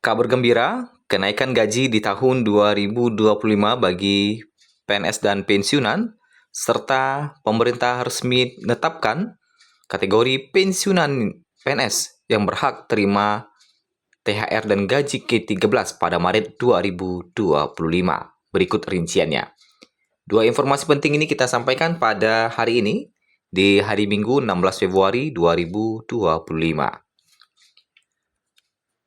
Kabar gembira, kenaikan gaji di tahun 2025 bagi PNS dan pensiunan, serta pemerintah resmi menetapkan kategori pensiunan PNS yang berhak terima THR dan gaji ke-13 pada Maret 2025. Berikut rinciannya. Dua informasi penting ini kita sampaikan pada hari ini, di hari Minggu 16 Februari 2025.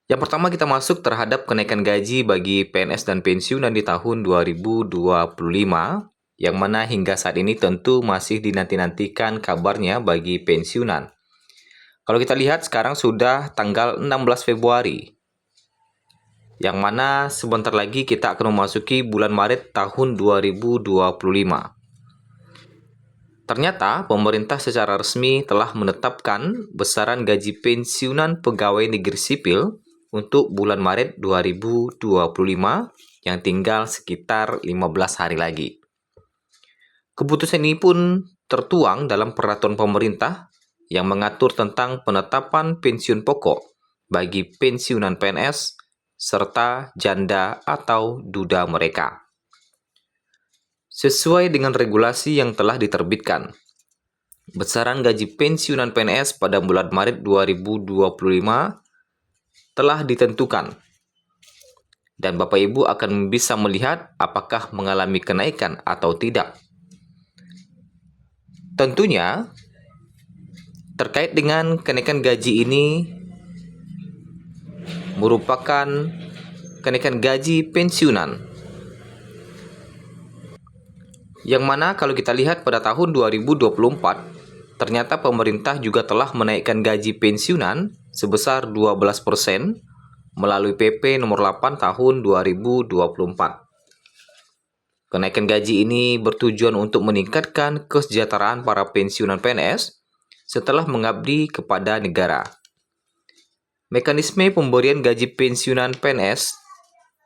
Yang pertama kita masuk terhadap kenaikan gaji bagi PNS dan pensiunan di tahun 2025, yang mana hingga saat ini tentu masih dinanti-nantikan kabarnya bagi pensiunan. Kalau kita lihat sekarang sudah tanggal 16 Februari, yang mana sebentar lagi kita akan memasuki bulan Maret tahun 2025. Ternyata pemerintah secara resmi telah menetapkan besaran gaji pensiunan pegawai negeri sipil untuk bulan Maret 2025 yang tinggal sekitar 15 hari lagi. Keputusan ini pun tertuang dalam peraturan pemerintah yang mengatur tentang penetapan pensiun pokok bagi pensiunan PNS serta janda atau duda mereka. Sesuai dengan regulasi yang telah diterbitkan, besaran gaji pensiunan PNS pada bulan Maret 2025 telah ditentukan, dan Bapak Ibu akan bisa melihat apakah mengalami kenaikan atau tidak. Tentunya, terkait dengan kenaikan gaji ini merupakan kenaikan gaji pensiunan, yang mana kalau kita lihat pada tahun 2024, ternyata pemerintah juga telah menaikkan gaji pensiunan sebesar 12% melalui PP nomor 8 tahun 2024. Kenaikan gaji ini bertujuan untuk meningkatkan kesejahteraan para pensiunan PNS setelah mengabdi kepada negara. Mekanisme pemberian gaji pensiunan PNS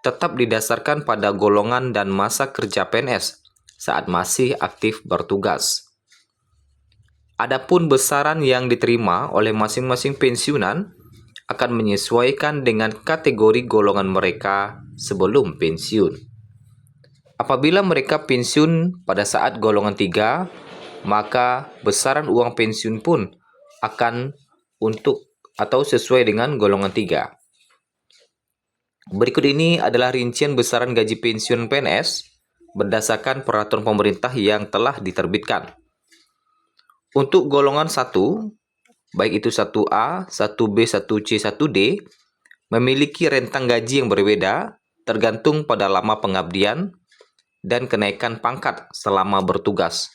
tetap didasarkan pada golongan dan masa kerja PNS saat masih aktif bertugas. Adapun besaran yang diterima oleh masing-masing pensiunan akan menyesuaikan dengan kategori golongan mereka sebelum pensiun. Apabila mereka pensiun pada saat golongan 3, maka besaran uang pensiun pun akan sesuai dengan golongan 3. Berikut ini adalah rincian besaran gaji pensiun PNS berdasarkan peraturan pemerintah yang telah diterbitkan. Untuk golongan 1, baik itu 1A, 1B, 1C, 1D, memiliki rentang gaji yang berbeda tergantung pada lama pengabdian dan kenaikan pangkat selama bertugas.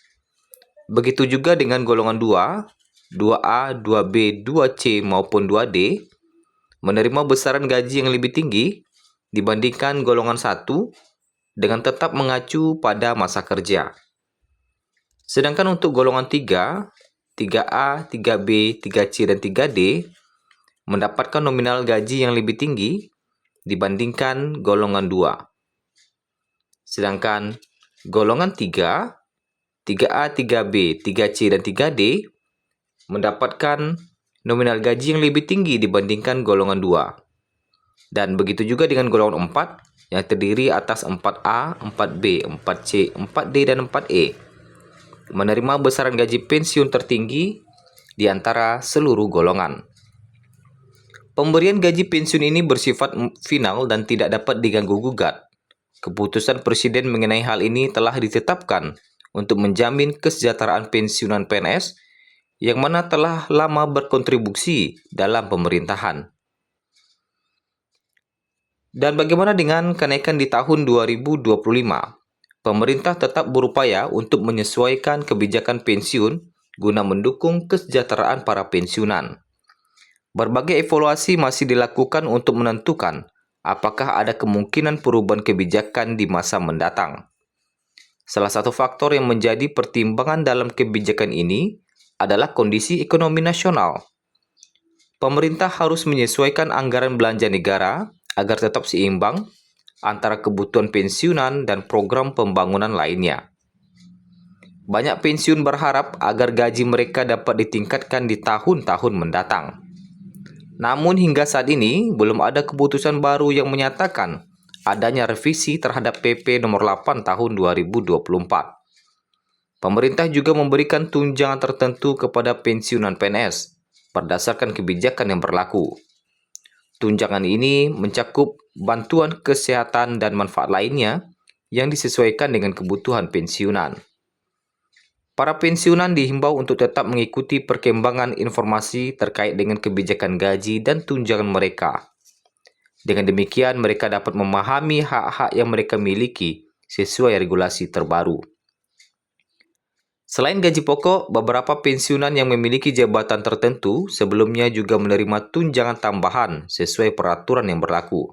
Begitu juga dengan golongan 2, 2A, 2B, 2C maupun 2D, menerima besaran gaji yang lebih tinggi dibandingkan golongan 1 dengan tetap mengacu pada masa kerja. Sedangkan untuk golongan 3, 3A, 3B, 3C, dan 3D mendapatkan nominal gaji yang lebih tinggi dibandingkan golongan 2. Sedangkan golongan 3, 3A, 3B, 3C, dan 3D mendapatkan nominal gaji yang lebih tinggi dibandingkan golongan 2. Dan begitu juga dengan golongan 4 yang terdiri atas 4A, 4B, 4C, 4D, dan 4E menerima besaran gaji pensiun tertinggi di antara seluruh golongan. Pemberian gaji pensiun ini bersifat final dan tidak dapat diganggu-gugat. Keputusan Presiden mengenai hal ini telah ditetapkan untuk menjamin kesejahteraan pensiunan PNS yang mana telah lama berkontribusi dalam pemerintahan. Dan bagaimana dengan kenaikan di tahun 2025? Pemerintah tetap berupaya untuk menyesuaikan kebijakan pensiun guna mendukung kesejahteraan para pensiunan. Berbagai evaluasi masih dilakukan untuk menentukan apakah ada kemungkinan perubahan kebijakan di masa mendatang. Salah satu faktor yang menjadi pertimbangan dalam kebijakan ini adalah kondisi ekonomi nasional. Pemerintah harus menyesuaikan anggaran belanja negara agar tetap seimbang antara kebutuhan pensiunan dan program pembangunan lainnya. Banyak pensiun berharap agar gaji mereka dapat ditingkatkan di tahun-tahun mendatang. Namun hingga saat ini belum ada keputusan baru yang menyatakan adanya revisi terhadap PP nomor 8 tahun 2024. Pemerintah juga memberikan tunjangan tertentu kepada pensiunan PNS berdasarkan kebijakan yang berlaku. Tunjangan ini mencakup bantuan kesehatan dan manfaat lainnya yang disesuaikan dengan kebutuhan pensiunan. Para pensiunan dihimbau untuk tetap mengikuti perkembangan informasi terkait dengan kebijakan gaji dan tunjangan mereka. Dengan demikian, mereka dapat memahami hak-hak yang mereka miliki sesuai regulasi terbaru. Selain gaji pokok, beberapa pensiunan yang memiliki jabatan tertentu sebelumnya juga menerima tunjangan tambahan sesuai peraturan yang berlaku.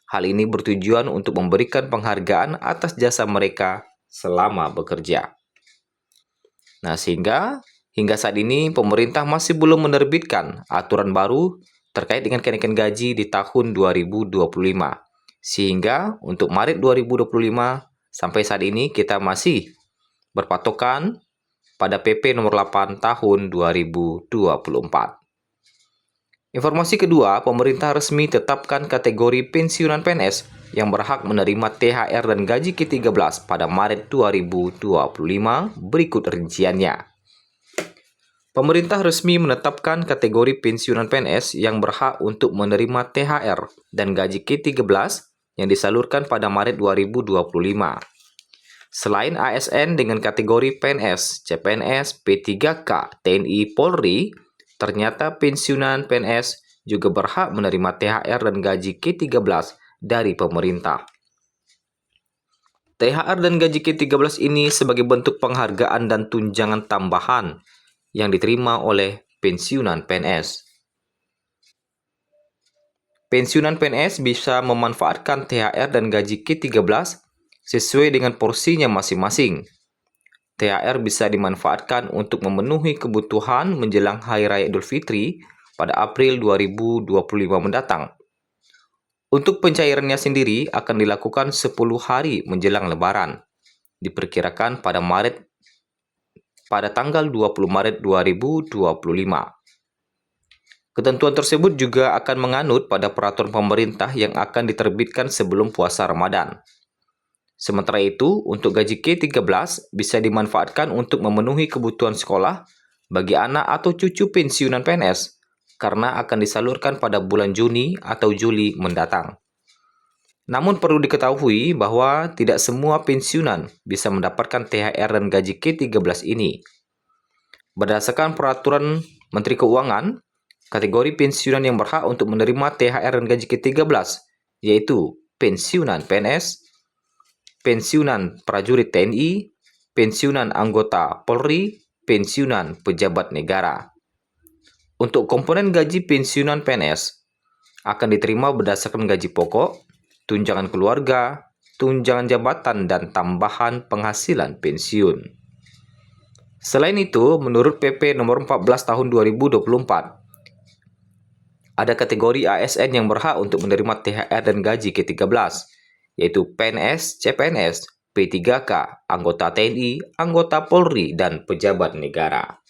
Hal ini bertujuan untuk memberikan penghargaan atas jasa mereka selama bekerja. Nah, sehingga hingga saat ini pemerintah masih belum menerbitkan aturan baru terkait dengan kenaikan gaji di tahun 2025. Sehingga untuk Maret 2025 sampai saat ini kita masih berpatokan pada PP nomor 8 tahun 2024. Informasi kedua, pemerintah resmi tetapkan kategori pensiunan PNS yang berhak menerima THR dan gaji ke-13 pada Maret 2025 berikut rinciannya. Pemerintah resmi menetapkan kategori pensiunan PNS yang berhak untuk menerima THR dan gaji ke-13 yang disalurkan pada Maret 2025. Selain ASN dengan kategori PNS, CPNS, P3K, TNI, Polri, ternyata pensiunan PNS juga berhak menerima THR dan gaji ke-13 dari pemerintah. THR dan gaji ke-13 ini sebagai bentuk penghargaan dan tunjangan tambahan yang diterima oleh pensiunan PNS. Pensiunan PNS bisa memanfaatkan THR dan gaji ke-13 sesuai dengan porsinya masing-masing. THR bisa dimanfaatkan untuk memenuhi kebutuhan menjelang Hari Raya Idul Fitri pada April 2025 mendatang. Untuk pencairannya sendiri akan dilakukan 10 hari menjelang Lebaran, diperkirakan pada tanggal 20 Maret 2025. Ketentuan tersebut juga akan menganut pada peraturan pemerintah yang akan diterbitkan sebelum puasa Ramadan. Sementara itu, untuk gaji ke-13 bisa dimanfaatkan untuk memenuhi kebutuhan sekolah bagi anak atau cucu pensiunan PNS karena akan disalurkan pada bulan Juni atau Juli mendatang. Namun perlu diketahui bahwa tidak semua pensiunan bisa mendapatkan THR dan gaji ke-13 ini. Berdasarkan peraturan Menteri Keuangan, kategori pensiunan yang berhak untuk menerima THR dan gaji ke-13 yaitu pensiunan PNS, pensiunan prajurit TNI, pensiunan anggota Polri, pensiunan pejabat negara. Untuk komponen gaji pensiunan PNS akan diterima berdasarkan gaji pokok, tunjangan keluarga, tunjangan jabatan, dan tambahan penghasilan pensiun. Selain itu, menurut PP nomor 14 tahun 2024, ada kategori ASN yang berhak untuk menerima THR dan gaji ke-13, yaitu PNS, CPNS, P3K, anggota TNI, anggota Polri, dan pejabat negara.